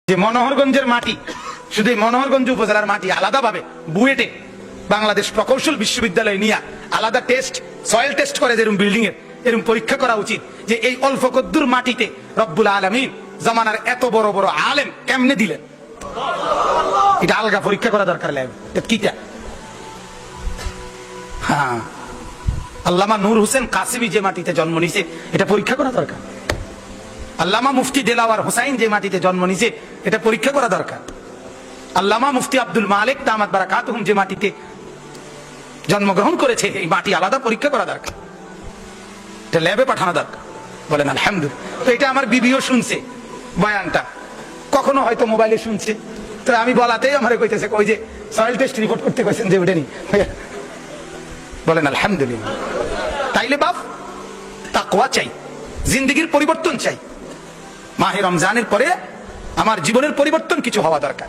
যে মনোহরগঞ্জের মাটি, শুধু মনোহরগঞ্জ উপজেলার মাটি আলাদাভাবে বুয়েটে বাংলাদেশ প্রকৌশল বিশ্ববিদ্যালয় নিয়ে আলাদা টেস্ট, সয়েল টেস্ট করে যেরকম বিল্ডিং এর, এরকম পরীক্ষা করা উচিত যে এই অল্প কদ্দুর মাটিতে রব্বুল আলামিন জামানার এত বড় বড় আলেম কেমনে দিলেন। এটা আলগা পরীক্ষা করা দরকার লাগে। কিটা হ্যাঁ, আল্লামা নূর হোসেন কাসিমি যে মাটিতে জন্ম নিছে এটা পরীক্ষা করা দরকার। আল্লামা মুফতি দেলাওয়ার হোসাইন যে মাটিতে জন্ম নিছে এটা পরীক্ষা করা দরকার। আল্লামা মুফতি আব্দুল মালিক দামাত বারাকাতুহুম যে মাটিতে জন্মগ্রহণ করেছে এই মাটি আলাদা পরীক্ষা করা দরকার, এটা ল্যাবে পাঠানো দরকার। বলেন আলহামদুলিল্লাহ। তো এটা আমার বিবিও শুনছে বয়ানটা, কখনো হয়তো মোবাইলে শুনছে, তো আমি বলাতেই আমার কইতেছে ওই যে সয়েল টেস্ট রিপোর্ট করতে কইছেন যে ওঠেনি। বলেন আলহামদুলিল্লাহ। তাইলে বাপ তাকওয়া চাই, জিন্দেগির পরিবর্তন চাই। মাহে রমজানের পরে আমার জীবনের পরিবর্তন কিছু হওয়া দরকার।